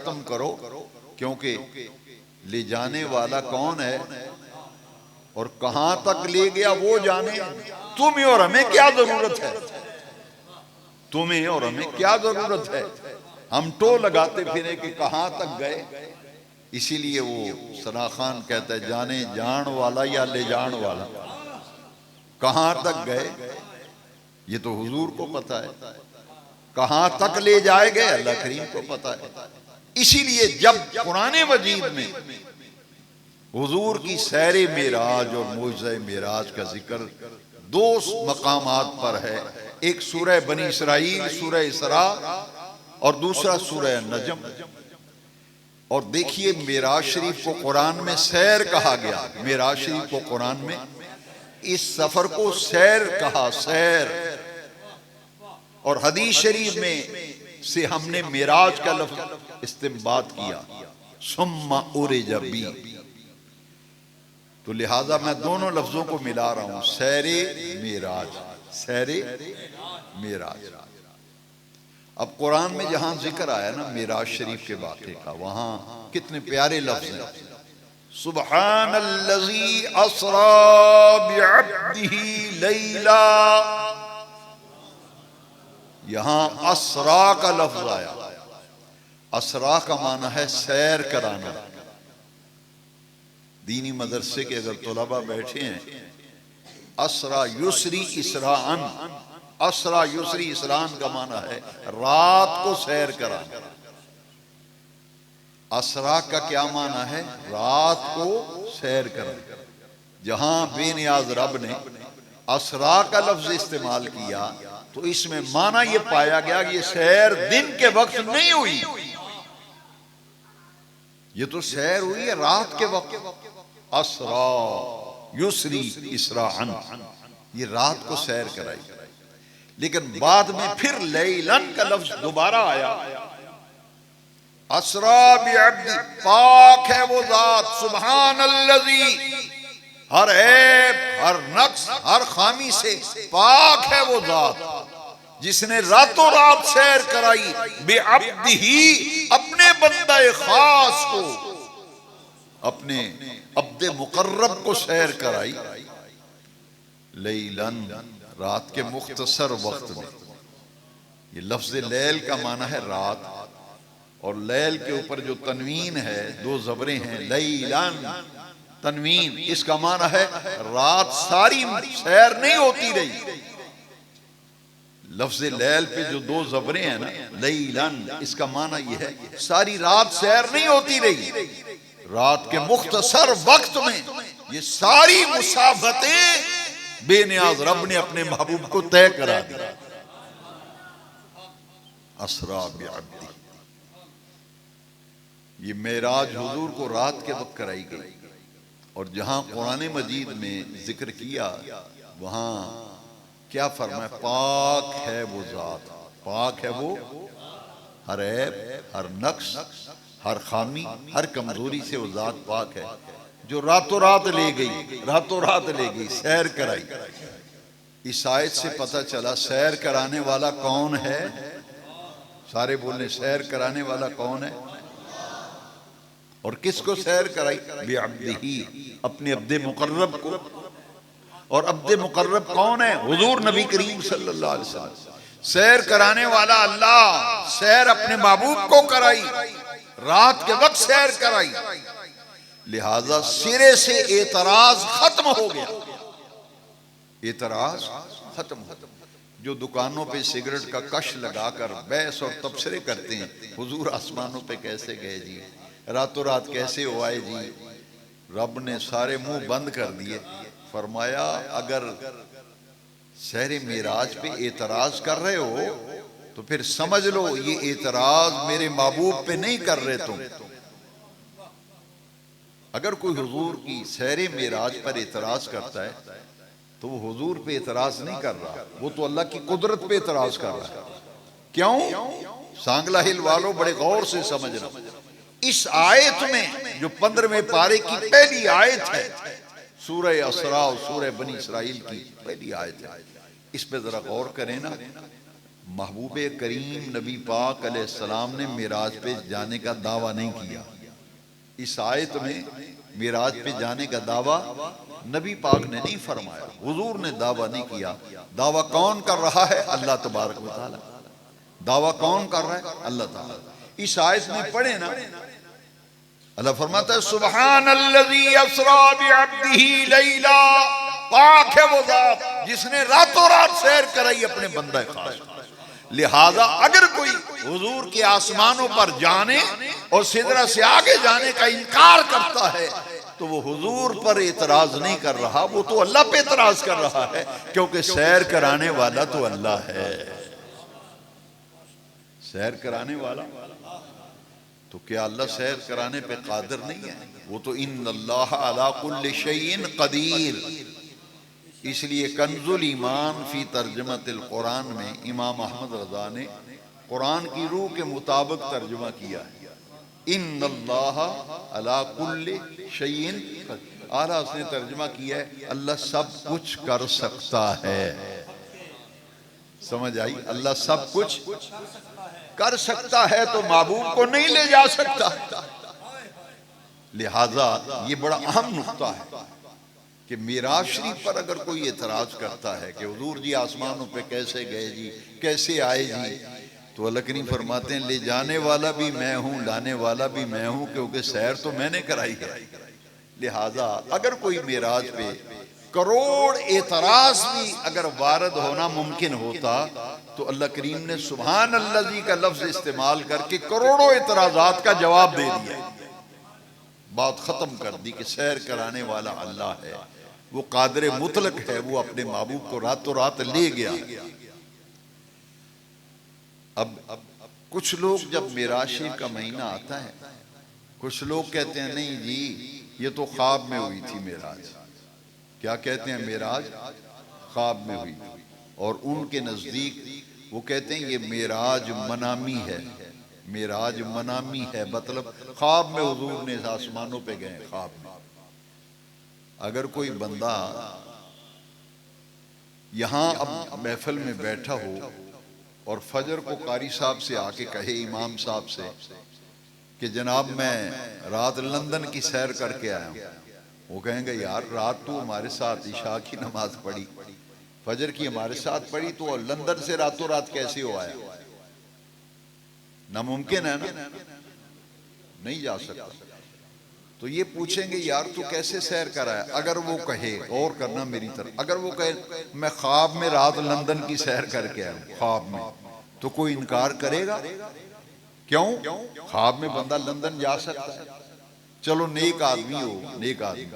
खत्म करो, क्योंकि ले जाने वाला कौन है और कहां तक ले गया वो जाने। तुम्हें और हमें क्या जरूरत है, तुम्हें और हमें क्या जरूरत है, हम टो लगाते फिरे कि कहां तक गए। इसीलिए वो सना खान कहता है, जाने जान वाला या ले जान वाला, कहां तक गए ये तो हुजूर को पता है, कहां तक ले जाएंगे अल्लाह करीम को पता है। इसीलिए जब कुरान मजीद में हुजूर की सैर मेराज और मौजज़े मेराज का जिक्र दो मकामात पर है, एक सूरह बनी इसराइल सूरह इसरा और दूसरा सूरह नजम। और देखिए मेराज शरीफ को कुरान में सैर कहा गया, मेराज शरीफ को कुरान में इस सफर को सैर कहा, सैर। और हदीस शरीफ में से हमने मेराज का लफ्ज इस्तेमाल किया, सुम्मा उरिजा बी। तो लिहाजा मैं दोनों लफ्जों को मिला रहा हूं, सैरे मेराज, सैरे मेराज। अब कुरान में जहां जिक्र आया ना मेराज शरीफ के वाक़े का, वहां कितने प्यारे लफ्ज हैं, सुब्हानल्लज़ी अस्रा बिअब्दिही लैला। यहां असरा का लफ्ज आया, असरा का माना है सैर कराना। दीनी मदरसे के अगर तलबा बैठे हैं, असरा युसरी इसराअन, असरा युसरी इसरान का माना है रात को सैर कराना। असरा का क्या माना है, रात को सैर कराना। जहां बेनियाज रब ने असरा का लफ्ज इस्तेमाल किया तो इसमें माना यह पाया गया कि ये सैर दिन के वक्त नहीं हुई, ये तो सैर हुई है रात के वक्त। असरा युसरी इसराअन, ये रात को सैर कराई। लेकिन बाद में फिर लैलन का लफ्ज दोबारा आया, असरा बिअब्दी, पाक है वो जात, सुब्हानल्लज़ी, हर ऐब हर नक्स हर खामी से पाक है वो जात जिसने रातों रात सैर कराई, बिअब्दिही, अपने बंदे खास को, अपने अब्दे मुकर्रब को सैर कराई, लैलन, रात के मुख्तसर वक्त में। ये लफ्ज लैल का माना है रात, और लैल के ऊपर जो तनवीन है, दो जबरें हैं, लैलन तनवीन, इसका माना है रात सारी सैर नहीं होती रही। लफ्ज लैल पे जो दो जबरें हैं ना, लैलन, इसका माना यह है सारी रात सैर नहीं होती रही, रात के मुख्तसर वक्त में ये सारी मुसाफतें बेनियाज रब ने अपने महबूब को तय करा दिया। असरा बिअब्दी, ये मेराज हुजूर को रात के वक्त कराई गई। और जहां कुरान मजीद में जिक्र किया वहां क्या फरमाया, पाक है वो जात, पाक है वो हर ऐब हर नक्श हर खामी हर कमजोरी से वो जात पाक है, जो रातों रात ले गई, रातों रात ले गई, सैर कराई। इस आयत से पता चला सैर कराने वाला कौन है, सारे बोले सैर कराने वाला कौन है, और किसको सैर कराई, बिअब्दिही, अपने अब्दे मुकर्रब को। और अब्दे मुकर्रब कौन है, हुजूर नबी करीम सल्लल्लाहु अलैहि वसल्लम। सैर कराने वाला अल्लाह, सैर अपने महबूब को कराई, रात के वक्त सैर कराई। लिहाजा सिरे से एतराज खत्म हो गया, एतराज खत्म हो गया। जो दुकानों पे सिगरेट का कश लगाकर बहस और तबसरे करते हैं, हुजूर आसमानों पे कैसे गए जी, रातों रात कैसे हो आए जी, रब ने सारे मुंह बंद कर दिए। फरमाया अगर सहरे मेराज पे एतराज कर रहे हो तो फिर समझ लो ये एतराज मेरे महबूब पे नहीं कर रहे तुम। अगर कोई हुजूर की सहरे मेराज पर एतराज करता है तो वो हुजूर पे एतराज नहीं कर रहा, वो तो अल्लाह की कुदरत पे एतराज कर रहा है। क्यों? सांगला हिल वालों बड़े गौर से समझना, इस आयत में जो 15वें पारे की पहली आयत है, सूरह असरा और सूरह बनी इसराइल की पहली आयत है, इस पे जरा गौर करें ना। महबूब करीम नबी पाक अलैहिस्सलाम ने मिराज पे जाने का दावा नहीं किया। इस आयत में मिराज पे जाने का दावा नबी पाक ने नहीं फरमाया, हुजूर ने दावा नहीं किया। दावा कौन कर रहा है? अल्लाह तबारक व तआला। दावा कौन कर रहा है? अल्लाह ताला। इस आयत में पढ़े ना, अल्लाह फरमाता है सुब्हानल्लज़ी अस्रा बिअब्दिही लैला, पाक है वो जात जिसने रातों रात सैर कराई अपने बंदा खास। लिहाजा अगर कोई हुजूर के आसमानों पर जाने और सिदरा से आगे जाने का इनकार करता है तो वो हुजूर पर एतराज नहीं कर रहा, वो तो अल्लाह पे एतराज कर रहा है, क्योंकि सैर कराने वाला तो अल्लाह है। सैर कराने वाला तो क्या अल्लाह सैर कराने पे कादिर नहीं है? वो तो इन्नल्लाह अला कुल्लि शैइन कदीर। इसलिए कंजुल ईमान फी तर्जमतिल कुरान में इमाम अहमद रजा ने कुरान की रूह के मुताबिक तर्जुमा किया है, इन्नल्लाह अला कुल्लि शैइन। आला उसने तर्जुमा किया है अल्लाह सब कुछ कर सकता है। समझ आई? अल्लाह सब कुछ कर सकता है तो महबूब को नहीं ले जा सकता। लिहाजा ये बड़ा अहम नुक्ता है कि मिराज शरीफ पर अगर कोई एतराज करता है कि हुजूर जी आसमानों पे कैसे गए जी, कैसे आए जी, तो अल्लाह करीम फरमाते हैं ले जाने वाला भी मैं हूं, लाने वाला भी मैं हूं, क्योंकि सैर तो मैंने कराई है। लिहाजा अगर कोई मिराज पे करोड़ एतराज भी अगर वारद होना मुमकिन होता तो अल्लाह करीम ने सुभान अल्लाजी का लफ्ज इस्तेमाल करके करोड़ों एतराजात का जवाब दे दिया, बात खत्म कर दी कि सैर कराने वाला अल्लाह है, वो कादिर मुतलक है, वो अपने महबूब को रातों रात ले गया। अब कुछ लोग जब मिराज शरीफ का महीना आता है, कुछ लोग कहते हैं नहीं जी ये तो ख्वाब में हुई थी मिराज। क्या कहते हैं? मिराज ख्वाब में हुई। और उनके नजदीक वो कहते हैं ये मिराज मनामी है, मिराज मनामी है, मतलब ख्वाब में हुजूर ने आसमानों पे गए ख्वाब में। अगर कोई बंदा यहां अब महफिल में बैठा हो और फजर को कारी साहब से आके कहे, इमाम साहब से, कि जनाब मैं रात लंदन की सैर करके आया हूं, वो कहेंगे यार रात तू हमारे साथ इशा की नमाज पढ़ी, फजर की हमारे साथ पढ़ी, तो लंदन से रातों रात कैसे हो आया? नामुमकिन है ना, नहीं जा सकता। तो ये पूछेंगे यार तू कैसे सैर कराया? अगर वो कहे, और करना मेरी तरफ, अगर वो कहे मैं ख्वाब में रात लंदन की सैर करके आया ख्वाब में, तो कोई इनकार करेगा? क्यों? ख्वाब में बंदा लंदन जा सकता है। चलो नेक आदमी हो, नेक आदमी,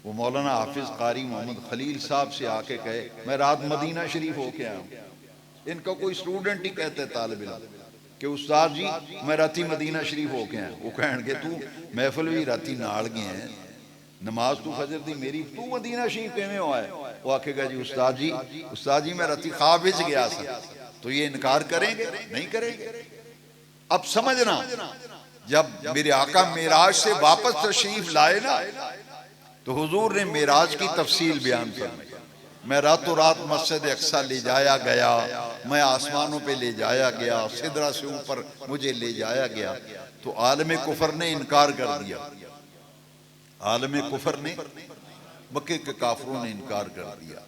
वो मौलाना हाफिज कारी मोहम्मद खलील साहब से आके कहे मैं रात मदीना शरीफ होके आया हूं। इनका कोई स्टूडेंट ही कहते है तालिब इल्म कि उस्ताद जी मैं राती मदीना शरीफ होके आया। वो कहेंगे तू महफिल भी राती नाल गए हैं, नमाज तू फजर दी मेरी, तू मदीना शरीफ किवें होया? वो आखेगा जी उस्ताद जी मैं राती ख्वाब विच गया था। तो ये इनकार करेंगे? नहीं करेंगे। अब समझना, जब मेरे आका मेराज से वापस तशरीफ लाए ना, तो हुजूर ने मेराज की तफसील बयान फरमाई। मैं रातों रात मस्जिद अक्सा ले जाया गया, मैं आसमानों पे ले जाया गया, सिदरा से ऊपर मुझे ले जाया गया। तो आलम कुफर ने इनकार कर दिया, आलम कुफर ने, मक्के के काफरों ने इनकार कर दिया।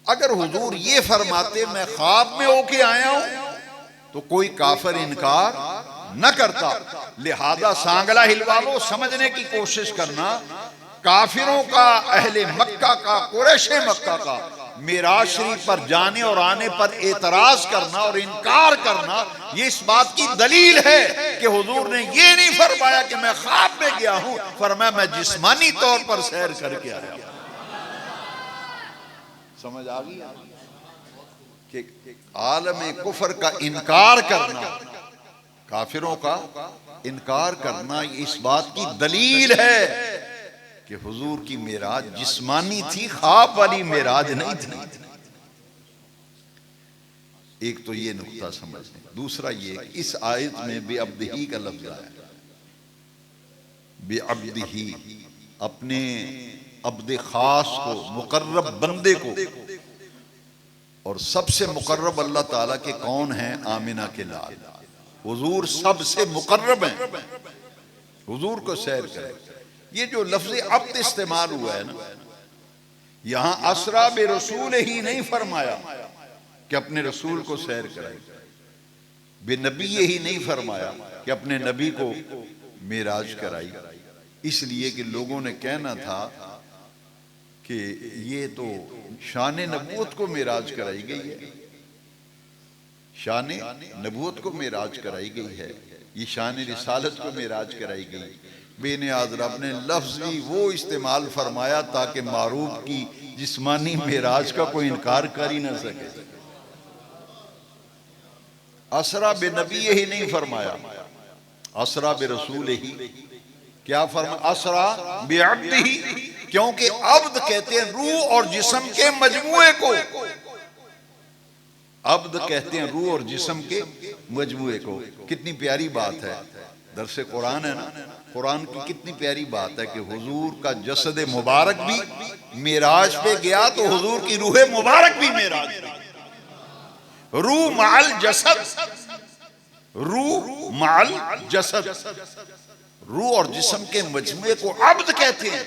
अगर हुजूर ये फरमाते मैं ख्वाब में होके आया हूं तो कोई काफिर इनकार न करता। लिहाजा सांगला हिलवा लो, समझने की कोशिश करना, काफिरों का, अहले मक्का का, कुरैशे मक्का का मिराज शरीफ पर जाने और आने पर एतराज करना और इनकार करना, ये इस बात की दलील है कि हुजूर ने ये नहीं फरमाया कि मैं ख्वाब में गया हूं, फरमाया मैं जिस्मानी तौर पर सैर करके आया। समझ आ गई कि आलम कुफर का इनकार करना, काफिरों का इनकार करना, इस बात की दलील है कि हुजूर की मेराज जिस्मानी थी, ख्वाब वाली मेराज नहीं थी। एक तो ये नुक्ता समझने। दूसरा ये, इस आयत में बेअब्दिही का लफ्ज आया। बेअब्दिही, अपने अब्द खास को, मुकर्रब बंदे को और सबसे मुकर्रब अल्लाह ताला के कौन हैं? आमिना के लाल हुजूर सबसे मुकर्रब हैं। हुजूर को सैर करें। ये जो लफ्ज़ अब्द इस्तेमाल हुआ है ना, यहां असरा बे रसूल ही नहीं फरमाया कि अपने रसूल को सैर कराई, बेनबी ही नहीं फरमाया कि अपने नबी को मेराज कराई, इसलिए कि लोगों ने कहना था कि ये तो शान नबूवत को मेराज कराई गई है, शान नबूवत को मेराज कराई गई है, ये शान रिसालत को मेराज कराई गई। बेनियाज रब ने लफ्ज़ भी वो इस्तेमाल फरमाया ताकि मारूफ की जिस्मानी मेराज का कोई इनकार कर ही ना सके। असरा बे नबी ही नहीं फरमाया, असरा बे रसूल ही। क्या फरमा? असरा बे अब्द ही, क्योंकि अब्द कहते हैं रूह और जिस्म के मजमुए को। अब्द कहते हैं रूह और जिस्म के मजमुए को। कितनी प्यारी बात है, दरसे कुरान है ना, कुरान की कितनी प्यारी बात है कि हुजूर का जसद मुबारक भी मेराज पे गया तो हुजूर की रूह मुबारक भी मेराज पे। रूह माल जसद, रूह माल जसद, रूह और जिस्म के मजमुए को अब्द कहते हैं।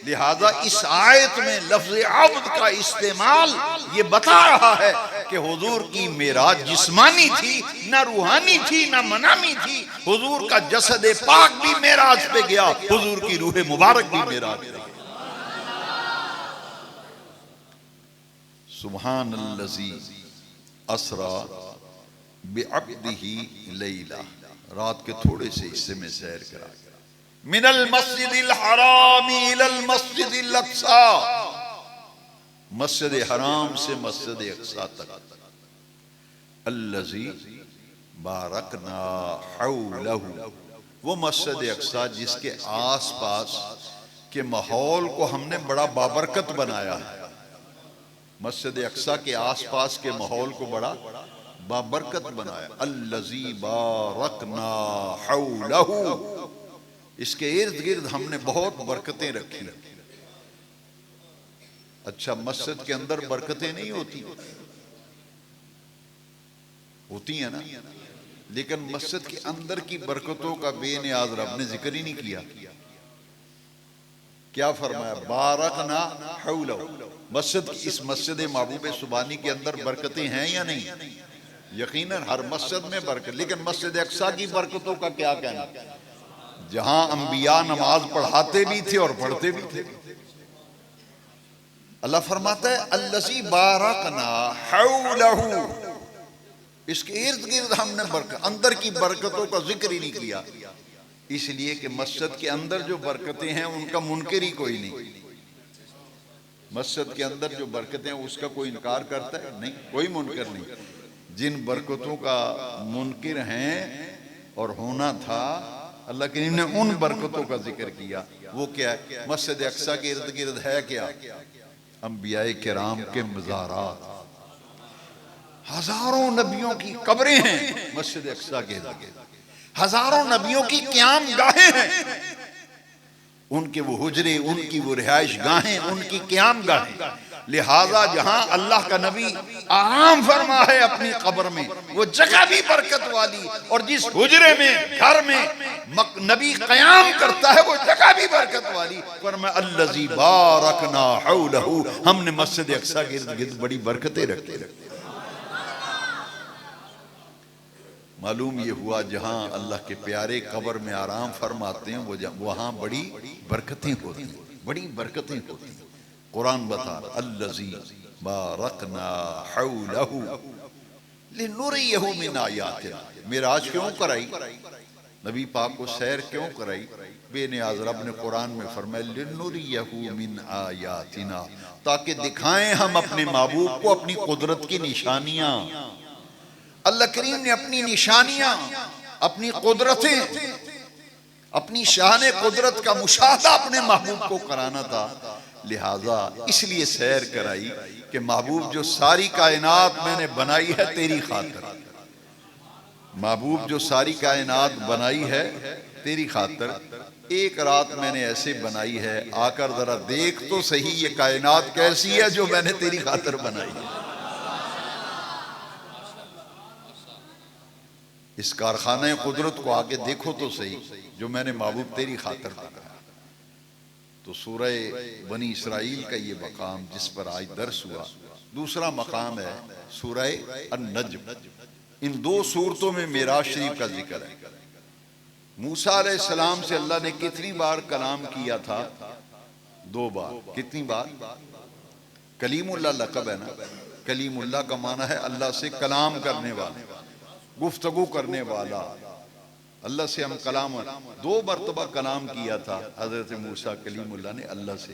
लिहाजा इस आयत में लफ्ज़ अब्द का इस्तेमाल ये बता रहा है कि हुजूर की मेराज जिस्मानी थी, ना रूहानी थी, ना मनामी थी। हुजूर का जसद पाक भी मेराज पे गया, हुजूर की रूह मुबारक भी मेराज पे गई। सुब्हानल्लज़ी असरा बिअब्दिही लैला, रात के थोड़े से हिस्से में सैर करा, मिनल मस्जिदिल हराम इलल मस्जिदिल अक्सा, मस्जिद हराम से मस्जिद अक्सा तक, अल्लज़ी बारकना हौलहु, वो मस्जिद अक्सा जिसके आस पास के माहौल को हमने बड़ा बाबरकत बनाया है। मस्जिद अक्सा के आस पास के माहौल को बड़ा बाबरकत बनाया। अल्लज़ी बारकना हौलहु, इसके इर्द गिर्द हमने बहुत बरकतें रखी। अच्छा, मस्जिद के अंदर बरकतें नहीं होती? होती है ना, लेकिन मस्जिद के अंदर की बरकतों का बेनियाज रब ने जिक्र ही नहीं किया। क्या फरमाया? बारकना हौलहु। मस्जिद, इस मस्जिद महबूब सुबानी के अंदर बरकतें हैं या नहीं? यकीनन हर मस्जिद में बरकत, लेकिन मस्जिद अक्सा की बरकतों का क्या कहना, जहां अंबिया नमाज पढ़ाते भी थे और पढ़ते भी थे। अल्लाह फरमाता है अल्लज़ी बारकना हौलहु, इसके इर्द गिर्द हमने बरकत, अंदर की बरकतों का जिक्र ही नहीं किया, इसलिए कि मस्जिद के अंदर जो बरकतें हैं उनका मुनकिर ही कोई नहीं। मस्जिद के अंदर जो बरकतें हैं उसका कोई इनकार करता है? नहीं, कोई मुनकिर नहीं। जिन बरकतों का मुनकिर हैं और होना था, अल्लाह करीम ने उन बरकतों का जिक्र किया। वो क्या है? मस्जिद अक्सा के इर्द गिर्द है क्या? अंबियाए किराम के मज़ारात, हजारों नबियों की कब्रें हैं मस्जिद अक्सा के इर्द गिर्द, हजारों नबियों की क़याम गाहें हैं, उनके वो हुजरे, उनकी वो रिहाइश गाहें, उनकी क़याम गाहें। लिहाजा जहां अल्लाह का नबी आराम फरमा है अपनी कब्र में, वो जगह भी बरकत वाली, और जिस हुजरे में, घर में नबी क़याम करता है वो जगह भी बरकत वाली। फरमा अल्लज़ी बारकना हौलहु, हमने मस्जिद अक्सा के इर्द गिर्द बड़ी बरकतें रखी। मालूम ये हुआ जहां अल्लाह के प्यारे कब्र में आराम फरमाते हैं वो वहां बड़ी बरकतें होती हैं, बड़ी बरकतें होती हैं। कुरान बता अल्लज़ी बारकना हौलहु लिनुरियहु मिन आयातिना। मेराज क्यों कराई? नबी पाक को सैर क्यों कराई? बेनियाज रब ने कुरान में फरमाया लिनुरियहु मिन आयातिना, ताकि दिखाएं हम अपने महबूब को अपनी कुदरत की निशानियां। अल्लाह करीम ने अपनी निशानियां, अपनी कुदरतें, अपनी शान कुदरत का मुशाहदा अपने महबूब को कराना था। लिहाजा इसलिए सैर कराई कि महबूब जो सारी कायनात मैंने बनाई है तेरी खातिर, महबूब जो सारी कायनात बनाई है तेरी खातिर, एक रात मैंने ऐसे बनाई है, आकर जरा देख तो सही ये कायनात कैसी है जो मैंने तेरी खातिर बनाई है। इस कारखाने कुदरत को आगे देखो तो सही, जो मैंने महबूब तेरी खातर दिखाया। तो सूरह बनी इसराइल का ये मकाम जिस पर आज दर्स हुआ। दूसरा मकाम है सूरह अन-नज्म। इन दो सूरतों में मेराज शरीफ का जिक्र है। मूसा अलैहिस्सलाम से अल्लाह ने कितनी बार कलाम किया था? 2 बार। कितनी बार? कलीमुल्लाह लक़ब है ना। कलीमुल्लाह का माना है अल्लाह से कलाम करने वाला, गुफ्तगू करने वाला। अल्लाह से हम कलाम, 2 मरतबा कलाम किया था हजरत मूसा कलीमुल्लाह ने अल्लाह से।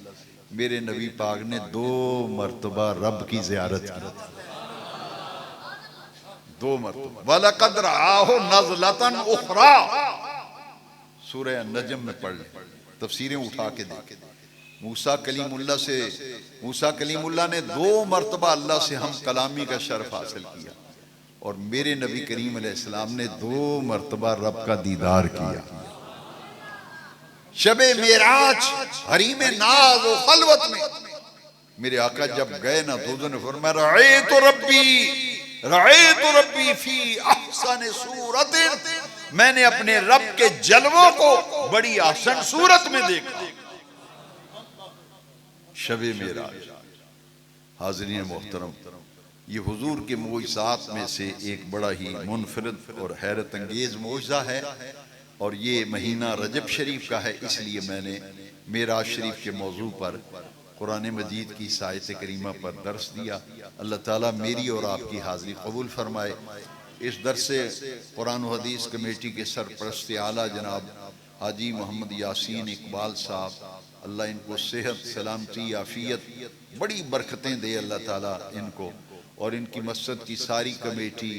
मेरे नबी पाक ने 2 मरतबा रब की ज़ियारत की, 2 मरतबा। वलक़द रआहु नज़लतन उख़रा, सूरह नजम में पढ़ लें, तफसीरें उठा के देखें। मूसा कलीमुल्लाह ने 2 मरतबा अल्लाह से हम कलामी का शर्फ हासिल किया, और मेरे नबी करीम अलैहिस्सलाम ने 2 मरतबा रब का दीदार किया। शबे मेराज हरीम नाज और खलवत में मेरे आका जब गए ना, तो उन्होंने फरमाया रअयतु रब्बी फी अहसन सूरतिन, मैंने अपने रब के जलवों को बड़ी आसान सूरत में देखा। शबे मेराज। हाज़रीन मोहतरम, ये हुजूर के मोइज़ात में से एक बड़ा ही मुनफरिद और हैरत अंगेज मोइज़ा है, और ये महीना रजब शरीफ का है, इसलिए मैंने मेराज शरीफ के मौजू पर कुरान मजीद की आयत करीमा पर दर्स दिया। अल्लाह ताला मेरी और आपकी हाज़िरी कबूल फरमाए। इस दर्स कुरान व हदीस कमेटी के सरपरस्त आला जनाब हाजी मोहम्मद यासीन इकबाल साहब, अल्लाह इनको सेहत सलामती आफियत बड़ी बरकतें दे अल्लाह ताला इनको, और इनकी मस्जिद की सारी कमेटी,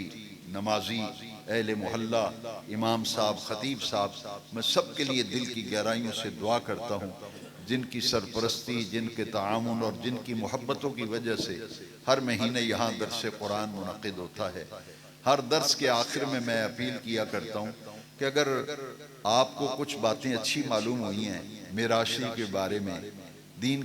नमाजी, अहले मोहल्ला, इमाम साहब, खतीब साहब, मैं सब के लिए दिल की गहराइयों से दुआ करता हूँ, जिनकी सरपरस्ती, जिनके ताआमुन और जिनकी मोहब्बतों की वजह से हर महीने यहाँ दर्स कुरान मुनक़िद होता है। हर दर्स के आखिर में मैं अपील किया करता हूँ कि अगर आपको कुछ बातें अच्छी मालूम हुई हैं मेराज शरीफ के बारे में, दीन